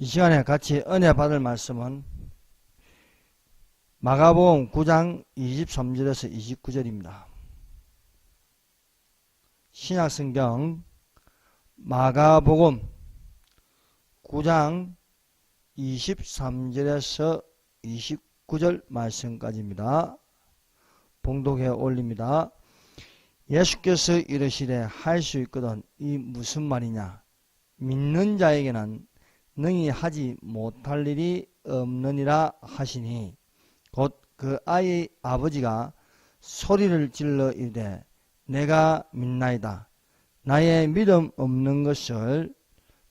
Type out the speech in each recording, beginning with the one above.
이 시간에 같이 은혜 받을 말씀은 마가복음 9장 23절에서 29절입니다. 신약성경 마가복음 9장 23절에서 29절 말씀까지입니다. 봉독해 올립니다. 예수께서 이르시되 할 수 있거든 이 무슨 말이냐. 믿는 자에게는 능히 하지 못할 일이 없느니라 하시니 곧 그 아이의 아버지가 소리를 질러 이르되 내가 믿나이다. 나의 믿음 없는 것을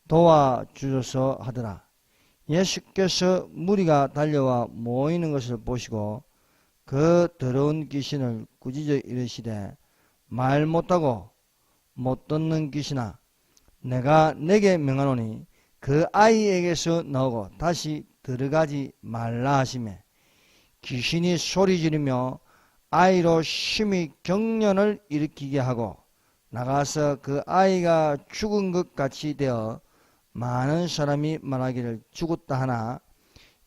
도와주소서 하더라. 예수께서 무리가 달려와 모이는 것을 보시고 그 더러운 귀신을 꾸짖어 이르시되 말 못하고 못 듣는 귀신아 내가 내게 명하노니 그 아이에게서 나오고 다시 들어가지 말라 하시매 귀신이 소리 지르며 아이로 심히 경련을 일으키게 하고 나가서 그 아이가 죽은 것 같이 되어 많은 사람이 말하기를 죽었다 하나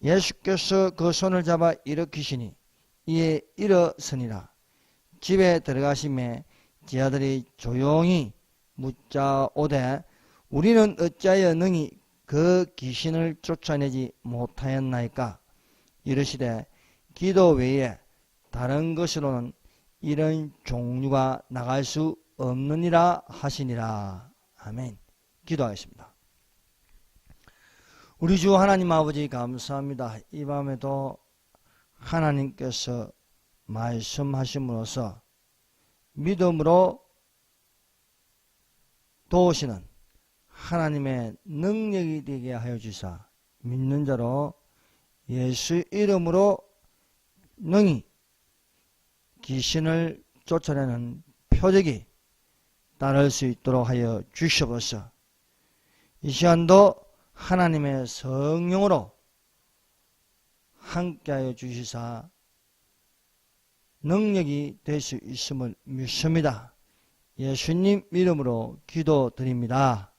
예수께서 그 손을 잡아 일으키시니 이에 일어서니라. 집에 들어가심에 제자들이 조용히 묻자오되 우리는 어찌하여 능히 그 귀신을 쫓아내지 못하였나이까. 이르시되 기도 외에 다른 것으로는 이런 종류가 나갈 수 없느니라 하시니라. 아멘. 기도하겠습니다. 우리 주 하나님 아버지 감사합니다. 이 밤에도 하나님께서 말씀하심으로써 믿음으로 도우시는 하나님의 능력이 되게 하여 주사 믿는 자로 예수 이름으로 능히 귀신을 쫓아내는 표적이 따를 수 있도록 하여 주시옵소서. 이 시간도 하나님의 성령으로 함께하여 주시사 능력이 될 수 있음을 믿습니다. 예수님 이름으로 기도드립니다.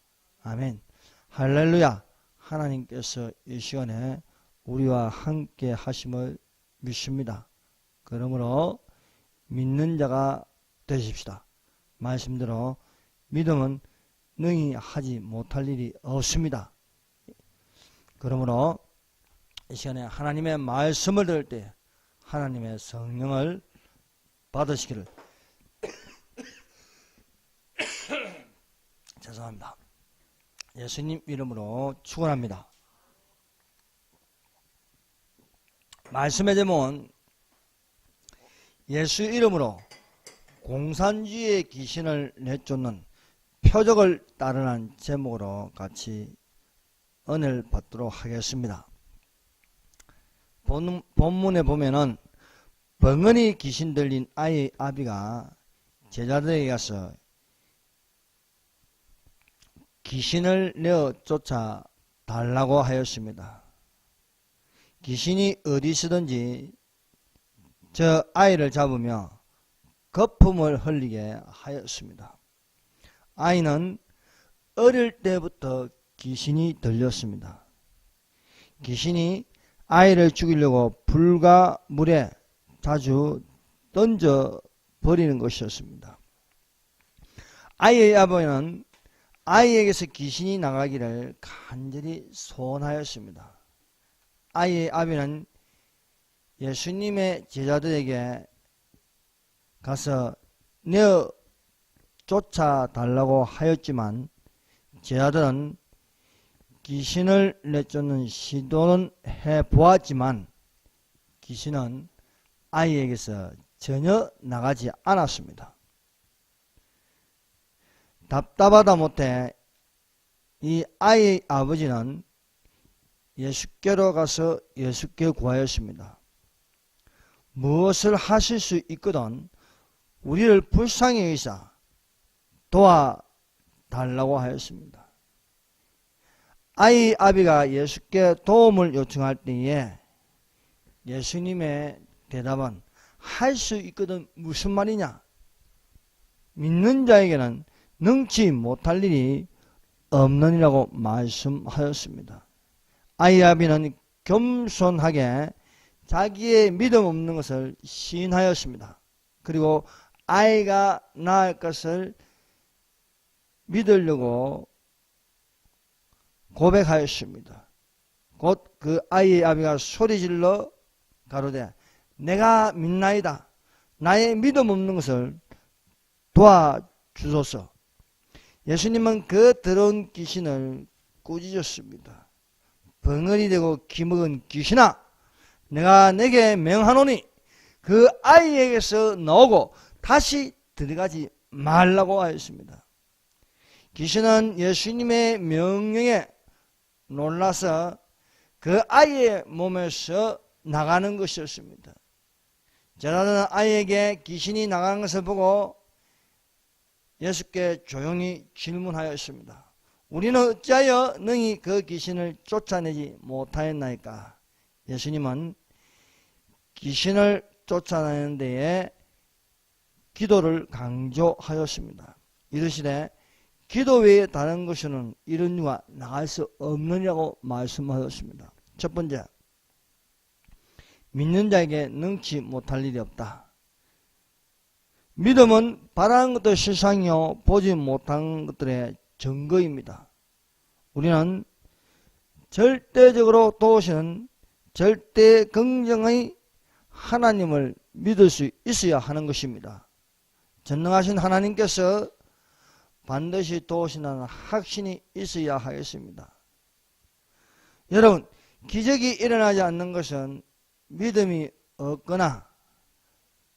아멘. 할렐루야. 하나님께서 이 시간에 우리와 함께 하심을 믿습니다. 그러므로 믿는 자가 되십시다. 말씀대로 믿음은 능히 하지 못할 일이 없습니다. 그러므로 이 시간에 하나님의 말씀을 들을 때 하나님의 성령을 받으시기를 죄송합니다. 예수님 이름으로 축원합니다. 말씀의 제목은 예수 이름으로 공산주의의 귀신을 내쫓는 표적을 따르는 제목으로 같이 은혜를 받도록 하겠습니다. 본문에 보면은 벙어리 귀신 들린 아이의 아비가 제자들에게 가서 귀신을 내어 쫓아 달라고 하였습니다. 귀신이 어디서든지 저 아이를 잡으며 거품을 흘리게 하였습니다. 아이는 어릴 때부터 귀신이 들렸습니다. 귀신이 아이를 죽이려고 불과 물에 자주 던져버리는 것이었습니다. 아이의 아버지는 아이에게서 귀신이 나가기를 간절히 소원하였습니다. 아이의 아비는 예수님의 제자들에게 가서 내어 쫓아달라고 하였지만 제자들은 귀신을 내쫓는 시도는 해보았지만 귀신은 아이에게서 전혀 나가지 않았습니다. 답답하다 못해 이 아이의 아버지는 예수께로 가서 예수께 구하였습니다. 무엇을 하실 수 있거든 우리를 불쌍히 여기사 도와달라고 하였습니다. 아이 아비가 예수께 도움을 요청할 때에 예수님의 대답은 할 수 있거든 무슨 말이냐. 믿는 자에게는 능치 못할 일이 없느니라고 말씀하였습니다. 아이아비는 겸손하게 자기의 믿음 없는 것을 시인하였습니다. 그리고 아이가 낳을 것을 믿으려고 고백하였습니다. 곧 그 아이의 아비가 소리질러 가로되 내가 믿나이다. 나의 믿음 없는 것을 도와주소서. 예수님은 그 더러운 귀신을 꾸짖었습니다. 벙어리 되고 기먹은 귀신아, 내가 내게 명하노니 그 아이에게서 나오고 다시 들어가지 말라고 하였습니다. 귀신은 예수님의 명령에 놀라서 그 아이의 몸에서 나가는 것이었습니다. 제자들은 아이에게 귀신이 나가는 것을 보고 예수께 조용히 질문하였습니다. 우리는 어찌하여 능히 그 귀신을 쫓아내지 못하였나이까? 예수님은 귀신을 쫓아내는 데에 기도를 강조하였습니다. 이르시되 기도 외에 다른 것은 이런 이유가 나갈 수 없느냐고 말씀하셨습니다. 첫 번째, 믿는 자에게 능치 못할 일이 없다. 믿음은 바라는 것도 실상이요 보지 못한 것들의 증거입니다. 우리는 절대적으로 도우시는 절대 긍정의 하나님을 믿을 수 있어야 하는 것입니다. 전능하신 하나님께서 반드시 도우신다는 확신이 있어야 하겠습니다. 여러분, 기적이 일어나지 않는 것은 믿음이 없거나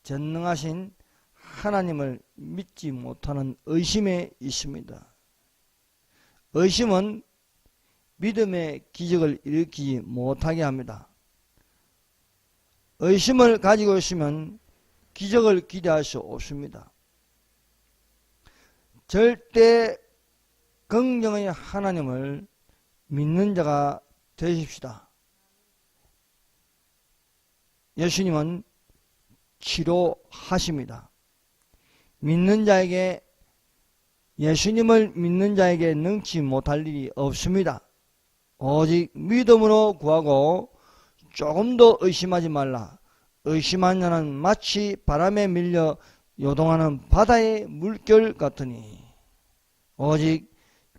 전능하신 하나님을 믿지 못하는 의심에 있습니다. 의심은 믿음의 기적을 일으키지 못하게 합니다. 의심을 가지고 있으면 기적을 기대할 수 없습니다. 절대 긍정의 하나님을 믿는 자가 되십시다. 예수님은 치료하십니다. 믿는 자에게, 예수님을 믿는 자에게 능치 못할 일이 없습니다. 오직 믿음으로 구하고 조금도 의심하지 말라. 의심한 자는 마치 바람에 밀려 요동하는 바다의 물결 같으니 오직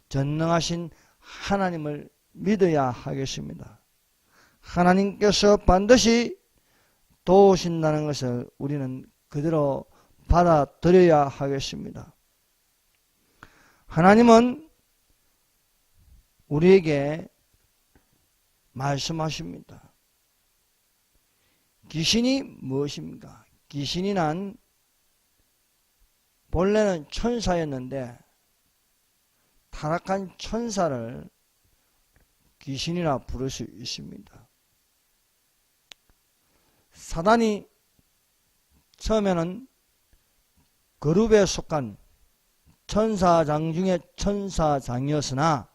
전능하신 하나님을 믿어야 하겠습니다. 하나님께서 반드시 도우신다는 것을 우리는 그대로 받아들여야 하겠습니다. 하나님은 우리에게 말씀하십니다. 귀신이 무엇입니까? 귀신이 난 본래는 천사였는데 타락한 천사를 귀신이라 부를 수 있습니다. 사단이 처음에는 그룹에 속한 천사장 중에 천사장이었으나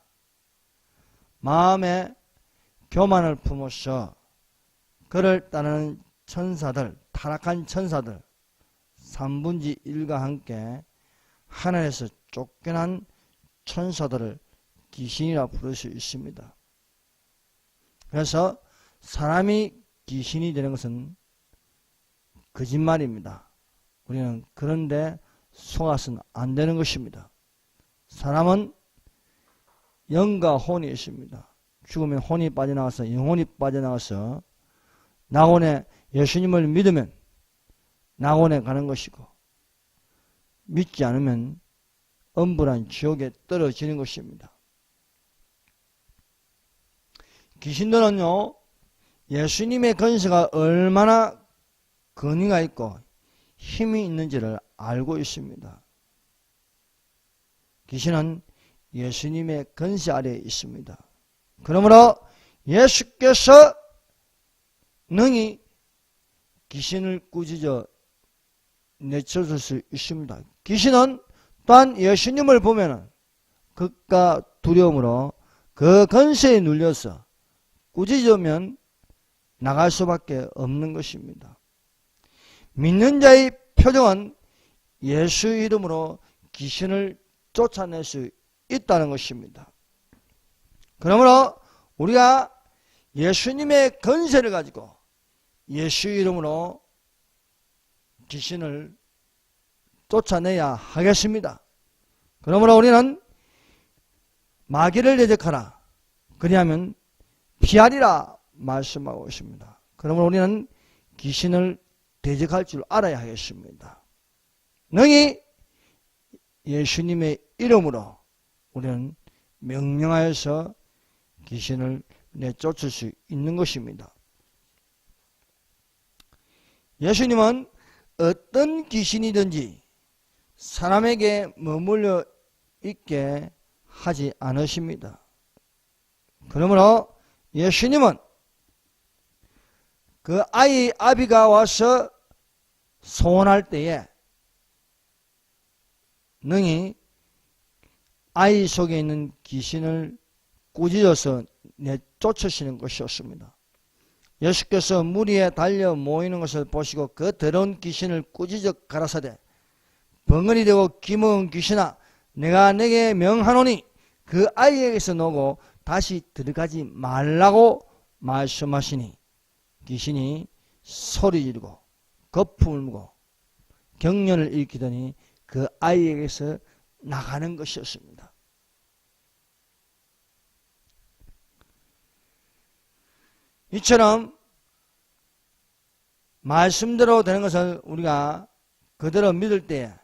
마음에 교만을 품어서 그를 따르는 천사들, 타락한 천사들 3분의 1과 함께 하늘에서 쫓겨난 천사들을 귀신이라 부를 수 있습니다. 그래서 사람이 귀신이 되는 것은 거짓말입니다. 우리는 그런데 속아서는 안 되는 것입니다. 사람은 영과 혼이 있습니다. 죽으면 혼이 빠져나가서 영혼이 빠져나가서 낙원에 예수님을 믿으면 낙원에 가는 것이고 믿지 않으면 엄불한 지옥에 떨어지는 것입니다. 귀신들은요, 예수님의 권세가 얼마나 권위가 있고 힘이 있는지를 알고 있습니다. 귀신은 예수님의 권세 아래에 있습니다. 그러므로 예수께서 능히 귀신을 꾸짖어 내쳐줄 수 있습니다. 귀신은 또한 예수님을 보면 극과 두려움으로 그 권세에 눌려서 꾸짖으면 나갈 수밖에 없는 것입니다. 믿는 자의 표정은 예수 이름으로 귀신을 쫓아낼 수 있다는 것입니다. 그러므로 우리가 예수님의 권세를 가지고 예수 이름으로 귀신을 쫓아내야 하겠습니다. 그러므로 우리는 마귀를 대적하라. 그리하면 피하리라 말씀하고 있습니다. 그러므로 우리는 귀신을 대적할 줄 알아야 하겠습니다. 능히 예수님의 이름으로 우리는 명령하여서 귀신을 내쫓을 수 있는 것입니다. 예수님은 어떤 귀신이든지 사람에게 머물러 있게 하지 않으십니다. 그러므로 예수님은 그 아이 아비가 와서 소원할 때에 능히 아이 속에 있는 귀신을 꾸짖어서 내쫓으시는 것이었습니다. 예수께서 물 위에 달려 모이는 것을 보시고 그 더러운 귀신을 꾸짖어 가라사대 벙어리 되고 기먹은 귀신아 내가 내게 명하노니 그 아이에게서 놓고 다시 들어가지 말라고 말씀하시니 귀신이 소리 지르고 거품을 물고 경련을 일으키더니 그 아이에게서 나가는 것이었습니다. 이처럼 말씀대로 되는 것을 우리가 그대로 믿을 때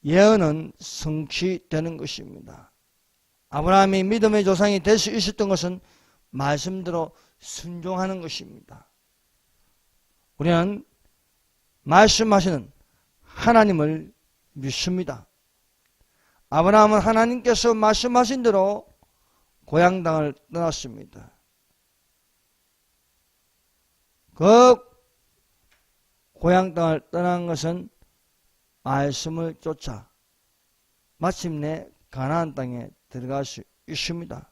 예언은 성취되는 것입니다. 아브라함이 믿음의 조상이 될 수 있었던 것은 말씀대로 순종하는 것입니다. 우리는 말씀하시는 하나님을 믿습니다. 아브라함은 하나님께서 말씀하신 대로 고향 땅을 떠났습니다. 그 고향 땅을 떠난 것은 말씀을 쫓아 마침내 가나안 땅에 들어갈 수 있습니다.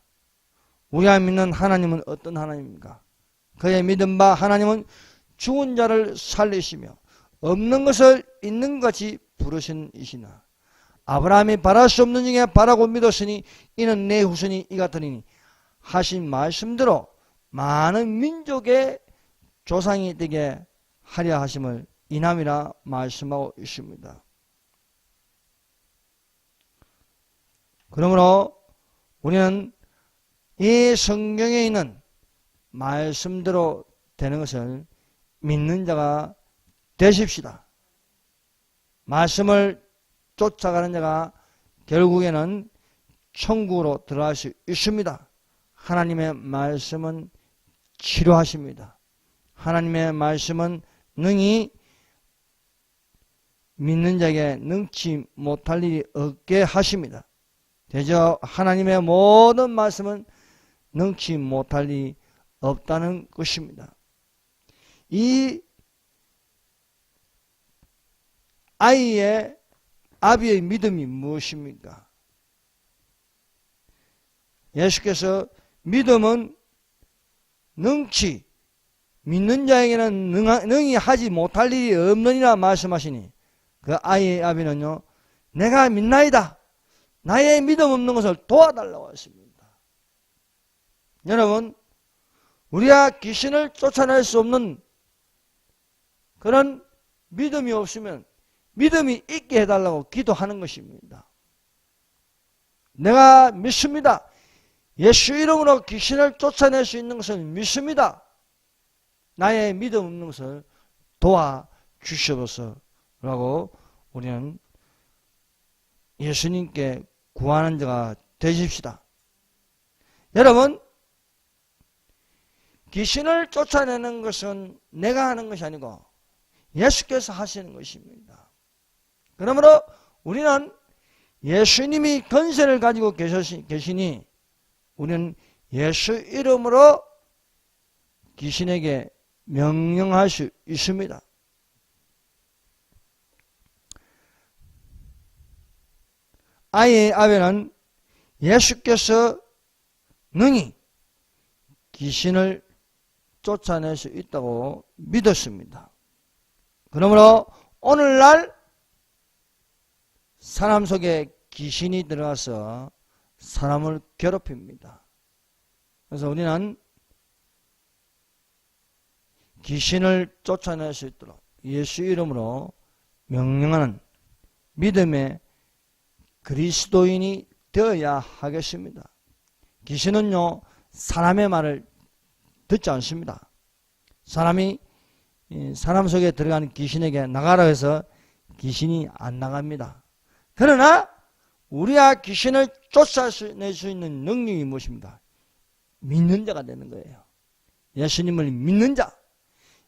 우리가 믿는 하나님은 어떤 하나님입니까? 그의 믿은 바 하나님은 죽은 자를 살리시며 없는 것을 있는 것 같이 부르신 이시나 아브라함이 바랄 수 없는 중에 바라고 믿었으니 이는 내 후손이 이 같으리니 하신 말씀대로 많은 민족의 조상이 되게 하려 하심을 이남이라 말씀하고 있습니다. 그러므로 우리는 이 성경에 있는 말씀대로 되는 것을 믿는 자가 되십시다. 말씀을 쫓아가는 자가 결국에는 천국으로 들어갈 수 있습니다. 하나님의 말씀은 치료하십니다. 하나님의 말씀은 능히 믿는 자에게 능치 못할 일이 없게 하십니다. 대저 하나님의 모든 말씀은 능치 못할 일이 없다는 것입니다. 이 아이의 아비의 믿음이 무엇입니까? 예수께서 믿음은 능치 믿는 자에게는 능히 하지 못할 일이 없느니라 말씀하시니 그 아이의 아비는요 내가 믿나이다 나의 믿음 없는 것을 도와달라고 했습니다. 여러분 우리가 귀신을 쫓아낼 수 없는 그런 믿음이 없으면 믿음이 있게 해달라고 기도하는 것입니다. 내가 믿습니다. 예수 이름으로 귀신을 쫓아낼 수 있는 것을 믿습니다. 나의 믿음 없는 것을 도와주시옵소서 라고 우리는 예수님께 구하는 자가 되십시다. 여러분 귀신을 쫓아내는 것은 내가 하는 것이 아니고 예수께서 하시는 것입니다. 그러므로 우리는 예수님이 권세를 가지고 계시니 우리는 예수 이름으로 귀신에게 명령할 수 있습니다. 아이의 아벨은 예수께서 능히 귀신을 쫓아낼 수 있다고 믿었습니다. 그러므로 오늘날 사람 속에 귀신이 들어가서 사람을 괴롭힙니다. 그래서 우리는 귀신을 쫓아낼 수 있도록 예수 이름으로 명령하는 믿음의 그리스도인이 되어야 하겠습니다. 귀신은요, 사람의 말을 듣지 않습니다. 사람이 사람 속에 들어가는 귀신에게 나가라 해서 귀신이 안 나갑니다. 그러나 우리가 귀신을 쫓아낼 수 있는 능력이 무엇입니까? 믿는 자가 되는 거예요. 예수님을 믿는 자,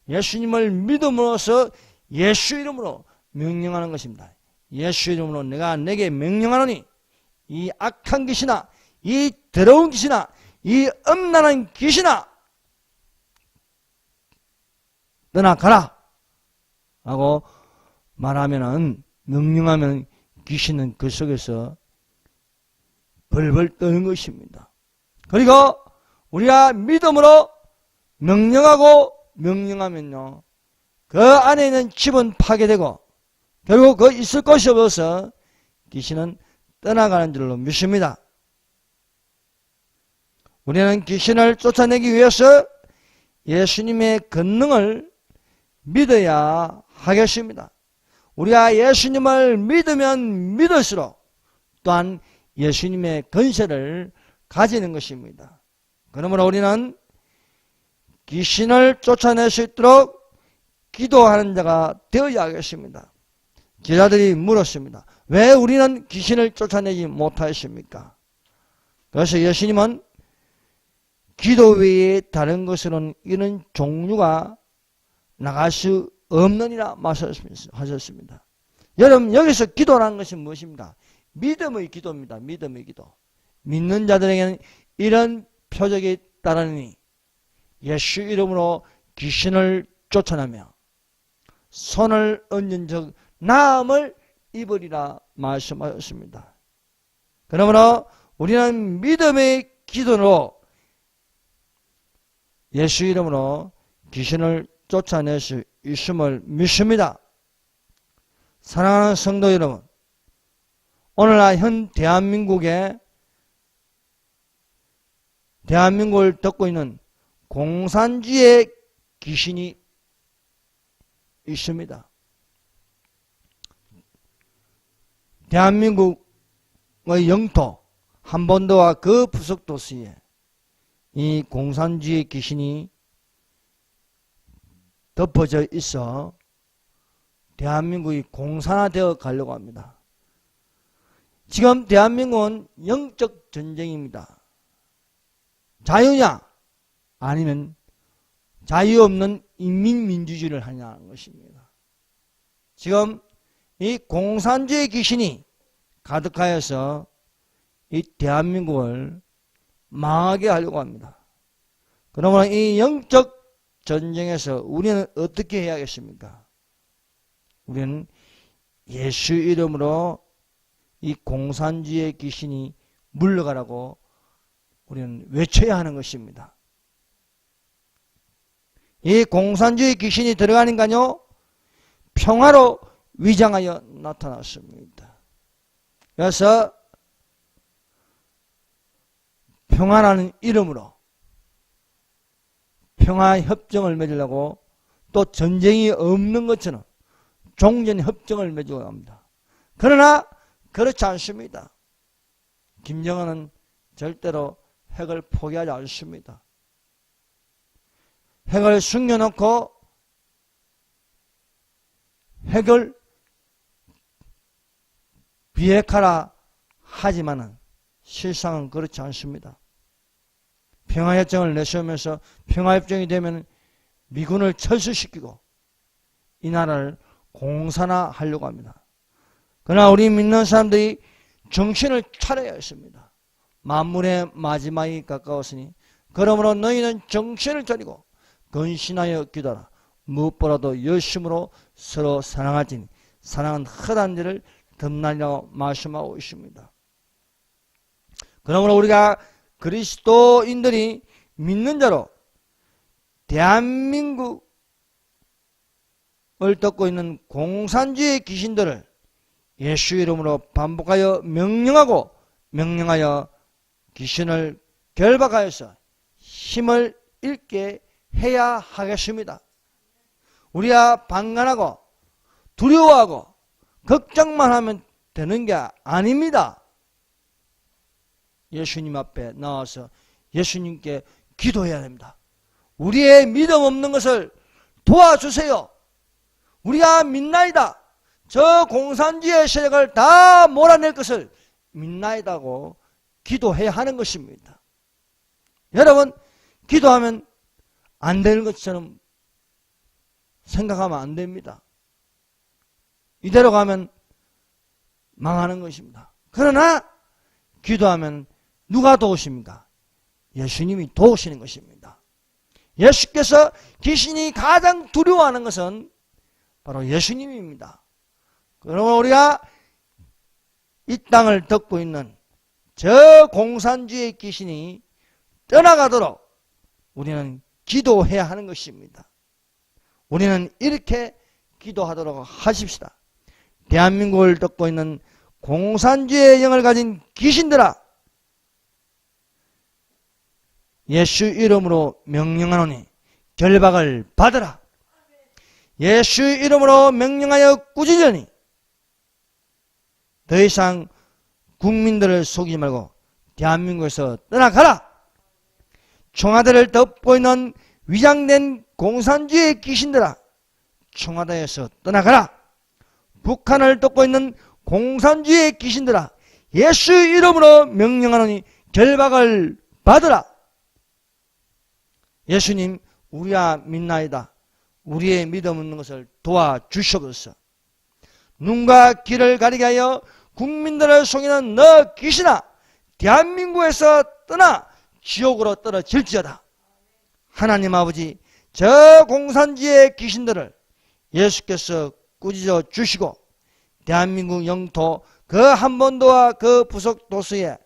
예수님을 믿음으로써 예수 이름으로 명령하는 것입니다. 예수 이름으로 내게 명령하노니 이 악한 귀신아, 이 더러운 귀신아, 이 음란한 귀신아 떠나가라 하고 말하면은, 명령하면 귀신은 그 속에서 벌벌 떠는 것입니다. 그리고 우리가 믿음으로 명령하면요, 그 안에 있는 집은 파괴되고 결국 그 있을 곳이 없어서 귀신은 떠나가는 줄로 믿습니다. 우리는 귀신을 쫓아내기 위해서 예수님의 권능을 믿어야 하겠습니다. 우리가 예수님을 믿으면 믿을수록 또한 예수님의 권세를 가지는 것입니다. 그러므로 우리는 귀신을 쫓아낼 수 있도록 기도하는 자가 되어야 하겠습니다. 제자들이 물었습니다. 왜 우리는 귀신을 쫓아내지 못하였습니까? 그래서 예수님은 기도 외에 다른 것으로는 이런 종류가 나갈 수 없느니라 말씀하셨습니다. 여러분, 여기서 기도라는 것이 무엇입니까? 믿음의 기도입니다. 믿음의 기도. 믿는 자들에게는 이런 표적이 따르니 예수 이름으로 귀신을 쫓아내며 손을 얹은 적 나음을 입으리라 말씀하셨습니다. 그러므로 우리는 믿음의 기도로 예수 이름으로 귀신을 쫓아낼 수 있음을 믿습니다. 사랑하는 성도 여러분, 오늘날 현 대한민국을 덮고 있는 공산주의의 귀신이 있습니다. 대한민국의 영토 한반도와 그 부속 도시에 이 공산주의 귀신이 덮어져 있어 대한민국이 공산화되어 가려고 합니다. 지금 대한민국은 영적 전쟁입니다. 자유냐 아니면 자유 없는 인민민주주의를 하냐는 것입니다. 지금 이 공산주의 귀신이 가득하여서 이 대한민국을 망하게 하려고 합니다. 그러면 이 영적 전쟁에서 우리는 어떻게 해야겠습니까? 우리는 예수 이름으로 이 공산주의 귀신이 물러가라고 우리는 외쳐야 하는 것입니다. 이 공산주의 귀신이 들어가니까요, 평화로 위장하여 나타났습니다. 그래서 평화라는 이름으로 평화협정을 맺으려고 또 전쟁이 없는 것처럼 종전협정을 맺으려고 합니다. 그러나 그렇지 않습니다. 김정은은 절대로 핵을 포기하지 않습니다. 핵을 숨겨놓고 핵을 비핵화라 하지만은 실상은 그렇지 않습니다. 평화협정을 내세우면서 평화협정이 되면 미군을 철수시키고 이 나라를 공산화하려고 합니다. 그러나 우리 믿는 사람들이 정신을 차려야 했습니다. 만물의 마지막이 가까웠으니 그러므로 너희는 정신을 차리고 근신하여 기도하라. 무엇보다도 열심으로 서로 사랑하지니 사랑은 헛한 일을 덮나니라고 말씀하고 있습니다. 그러므로 우리가 그리스도인들이 믿는 자로 대한민국을 덮고 있는 공산주의 귀신들을 예수 이름으로 반복하여 명령하여 귀신을 결박하여서 힘을 잃게 해야 하겠습니다. 우리가 방관하고 두려워하고 걱정만 하면 되는 게 아닙니다. 예수님 앞에 나와서 예수님께 기도해야 됩니다. 우리의 믿음 없는 것을 도와주세요. 우리가 믿나이다. 저 공산주의 세력을 다 몰아낼 것을 믿나이다고 기도해야 하는 것입니다. 여러분, 기도하면 안 되는 것처럼 생각하면 안 됩니다. 이대로 가면 망하는 것입니다. 그러나 기도하면 누가 도우십니까? 예수님이 도우시는 것입니다. 예수께서 귀신이 가장 두려워하는 것은 바로 예수님입니다. 그러면 우리가 이 땅을 덮고 있는 저 공산주의 귀신이 떠나가도록 우리는 기도해야 하는 것입니다. 우리는 이렇게 기도하도록 하십시다. 대한민국을 덮고 있는 공산주의 영을 가진 귀신들아, 예수 이름으로 명령하노니 결박을 받으라. 예수 이름으로 명령하여 꾸짖으니 더 이상 국민들을 속이지 말고 대한민국에서 떠나가라. 청와대를 덮고 있는 위장된 공산주의 귀신들아, 청와대에서 떠나가라. 북한을 덮고 있는 공산주의 귀신들아, 예수 이름으로 명령하노니 결박을 받으라. 예수님, 우리가 믿나이다. 우리의 믿음 없는 것을 도와주시옵소서. 눈과 귀를 가리게 하여 국민들을 속이는 너 귀신아, 대한민국에서 떠나 지옥으로 떨어질지어다. 하나님 아버지, 저 공산주의 귀신들을 예수께서 꾸짖어 주시고 대한민국 영토 그 한반도와 그 부속 도시에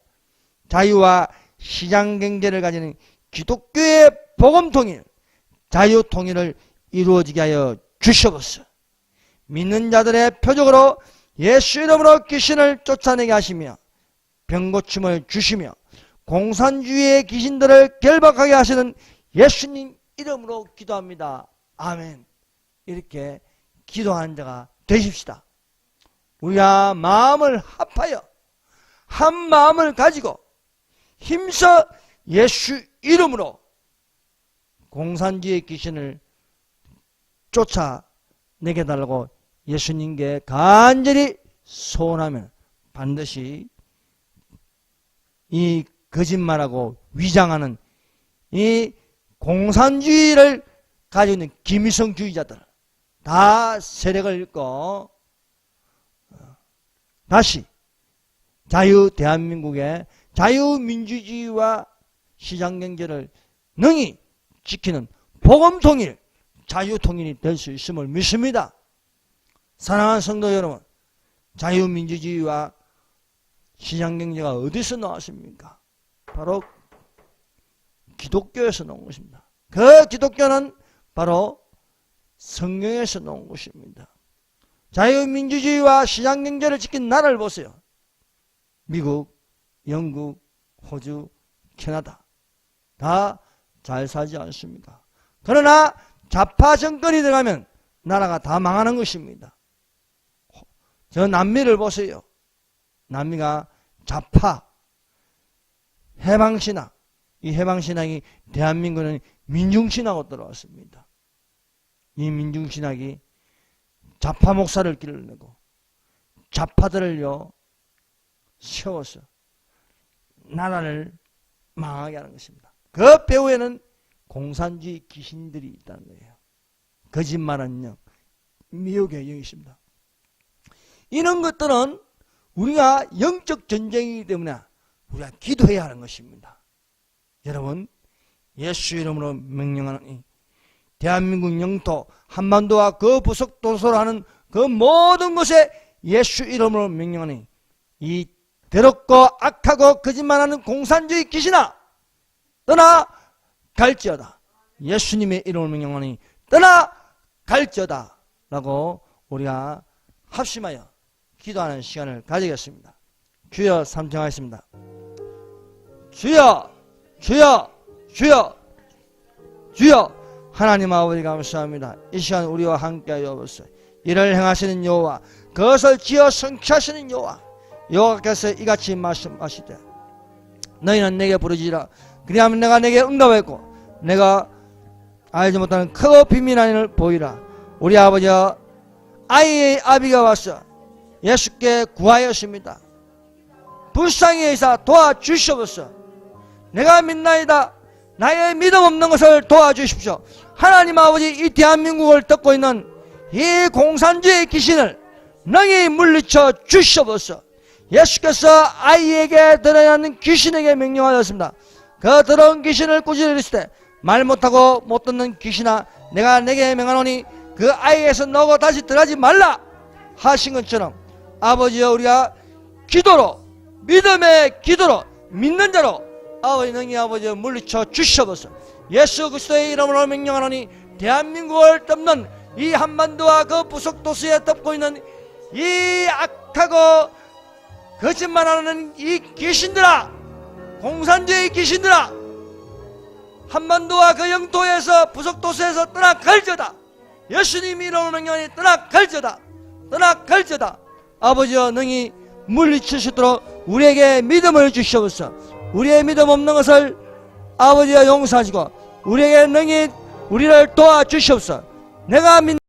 자유와 시장경제를 가지는 기독교의 복음통일, 자유통일을 이루어지게 하여 주시옵소서. 믿는 자들의 표적으로 예수 이름으로 귀신을 쫓아내게 하시며 병고침을 주시며 공산주의의 귀신들을 결박하게 하시는 예수님 이름으로 기도합니다. 아멘. 이렇게 기도하는 자가 되십시다. 우리가 마음을 합하여 한 마음을 가지고 힘써 예수 이름으로 공산주의 귀신을 쫓아내게 달라고 예수님께 간절히 소원하면 반드시 이 거짓말하고 위장하는 이 공산주의를 가지고 있는 김일성주의자들 다 세력을 잃고 다시 자유 대한민국의 자유민주주의와 시장경제를 능히 지키는 복음통일, 자유통일이 될 수 있음을 믿습니다. 사랑하는 성도 여러분, 자유민주주의와 시장경제가 어디서 나왔습니까? 바로 기독교에서 나온 것입니다. 그 기독교는 바로 성경에서 나온 것입니다. 자유민주주의와 시장경제를 지킨 나라를 보세요. 미국, 영국, 호주, 캐나다 다 잘 살지 않습니까? 그러나 좌파 정권이 들어가면 나라가 다 망하는 것입니다. 저 남미를 보세요. 남미가 좌파 해방신학, 이 해방신학이 대한민국은 민중신학으로 들어왔습니다. 이 민중신학이 좌파 목사를 길러내고 좌파들을요 세워서 나라를 망하게 하는 것입니다. 그 배후에는 공산주의 귀신들이 있다는 거예요. 거짓말하는 영, 미혹의 영이 있습니다. 이런 것들은 우리가 영적 전쟁이기 때문에 우리가 기도해야 하는 것입니다. 여러분, 예수 이름으로 명령하노니 대한민국 영토 한반도와 그 부속 도서로 하는 그 모든 곳에 예수 이름으로 명령하니 이 더럽고 악하고 거짓말하는 공산주의 귀신아 떠나갈지어다. 예수님의 이름을 명령하니 떠나갈지어다 라고 우리가 합심하여 기도하는 시간을 가지겠습니다. 주여 삼청하겠습니다. 주여 주여 주여 주여 하나님 아버지 감사합니다. 이 시간 우리와 함께하여 주옵소서. 이를 행하시는 여호와, 그것을 지어 성취하시는 여호와, 여호와께서 이같이 말씀하시되 너희는 내게 부르지라. 그리하면 내가 내게 응답했고 내가 알지 못하는 크고 비밀한 일을 보이라. 우리 아버지와 아이의 아비가 와서 예수께 구하였습니다. 불쌍히 여기사 도와주시옵소서. 내가 믿나이다. 나의 믿음 없는 것을 도와주십시오. 하나님 아버지, 이 대한민국을 덮고 있는 이 공산주의 귀신을 능히 물리쳐 주시옵소서. 예수께서 아이에게 들어야 하는 귀신에게 명령하였습니다. 그 더러운 귀신을 꾸짖으실 때 말 못하고 못 듣는 귀신아, 내가 내게 명하노니 그 아이에서 너고 다시 들어가지 말라 하신 것처럼 아버지여, 우리가 기도로, 믿음의 기도로, 믿는 자로 아버지 능히 아버지여 물리쳐 주시옵소서. 예수 그리스도의 이름으로 명령하노니 대한민국을 덮는 이 한반도와 그 부속도시에 덮고 있는 이 악하고 거짓말하는 이 귀신들아, 공산주의 귀신들아, 한반도와 그 영토에서 부속도시에서 떠나갈지어다. 예수님 이름으로 명령하니 떠나갈지어다. 떠나갈지어다. 아버지여 능히 물리치시도록 우리에게 믿음을 주시옵소서. 우리의 믿음 없는 것을 아버지여 용서하시고 우리에게 능히 우리를 도와주시옵소서. 내가